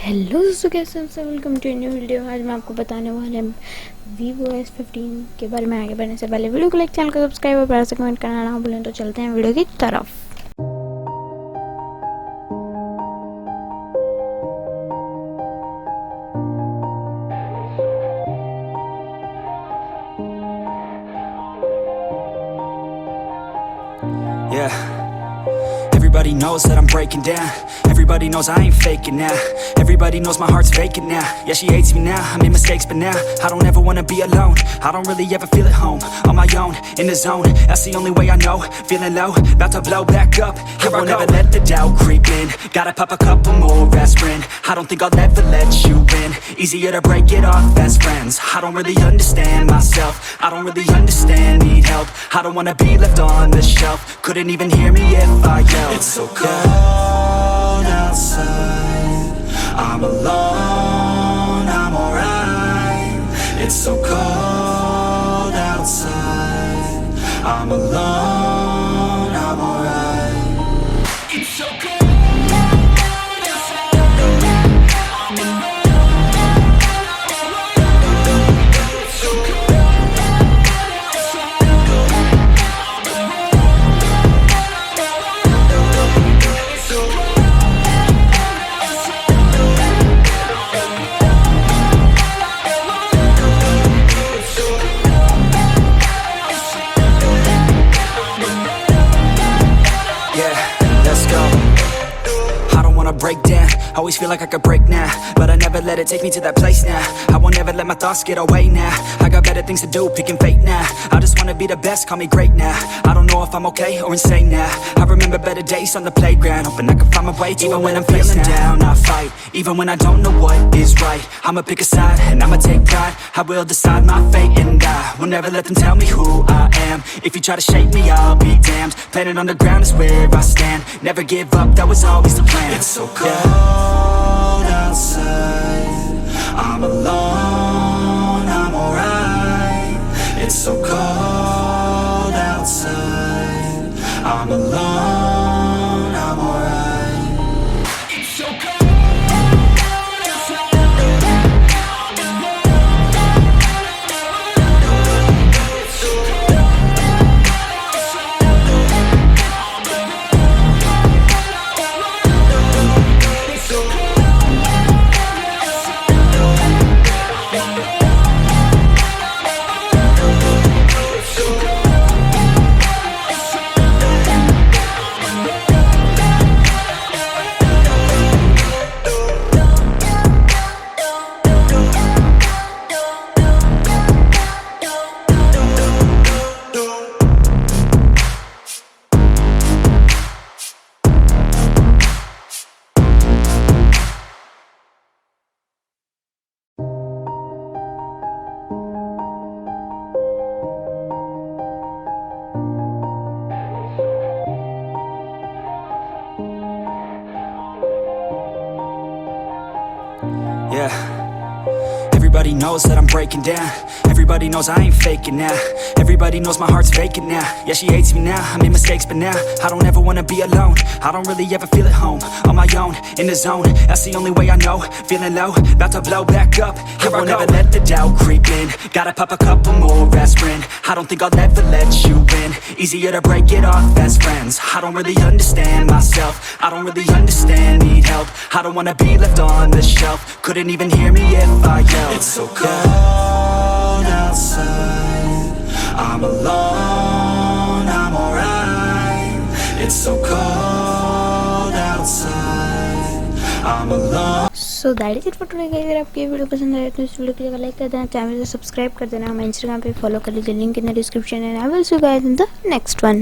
Hello दोस्तों, कैसे हैं सब। Welcome to new video. आज मैं आपको बताने वाले Vivo S15 के बारे में। आगे बढ़ने से पहले वीडियो को लाइक, चैनल को सब्सक्राइब और प्यार से कमेंट करना ना भूलें। तो चलते हैं वीडियो की तरफ। Yeah. Everybody knows that I'm breaking down. Everybody knows I ain't faking now. Everybody knows my heart's vacant now. Yeah, she hates me now, I made mistakes but now I don't ever wanna be alone. I don't really ever feel at home. On my own, in the zone, that's the only way I know. Feeling low, about to blow back up. Here I won't ever let the doubt creep in. Gotta pop a couple more aspirin. I don't think I'll ever let you in. Easier to break it off best friends. I don't really understand myself. I don't really understand, need help. I don't wanna be left on the shelf. Couldn't even hear me if I yelled. It's so cold outside, I'm alone, I'm alright. It's so cold outside, I'm alone, I'm alright. It's so cold outside, I'm alone. It's so cold outside, break down, always feel like I could break now, but I never let it take me to that place now. I won't ever let my thoughts get away now. I got better things to do, picking fate now. I just wanna be the best, call me great now. I don't know if I'm okay or insane now. I remember better days on the playground, hoping I can find my way. Even when I'm feeling down, I fight. Even when I don't know what is right, I'ma pick a side and I'ma take pride. I will decide my fate and I will never let them tell me who I am. If you try to shake me, I'll be damned. Planet on the ground is where I stand. Never give up, that was always the plan. It's so cold outside, I'm alone, I'm alright. It's so cold outside, I'm alone, I'm alright. It's so cold outside, I'm alone. It's so cold outside, I'm alone. It's so cold. Yeah. Everybody knows that I'm breaking down. Everybody knows I ain't faking now. Everybody knows my heart's vacant now. Yeah, she hates me now, I made mistakes but now I don't ever wanna be alone. I don't really ever feel at home. On my own, in the zone, that's the only way I know. Feeling low, about to blow back up. Here I won't ever let the doubt creep in. Gotta pop a couple more aspirin. I don't think I'll ever let you in. Easier to break it off best friends. I don't really understand myself. I don't really understand, need help. I don't wanna be left on the shelf. Couldn't even hear me if I yelled. It's so cold outside, I'm alone, I'm alright. It's so cold outside, I'm alone. So that is it for today guys. अगर आपको ये video पसंद आए तो इस video को like कर देना, चैनल को सब्सक्राइब कर देना, हमें इंस्टाग्राम पे फॉलो कर लीजिए, link in the description and I will see you guys in the next one.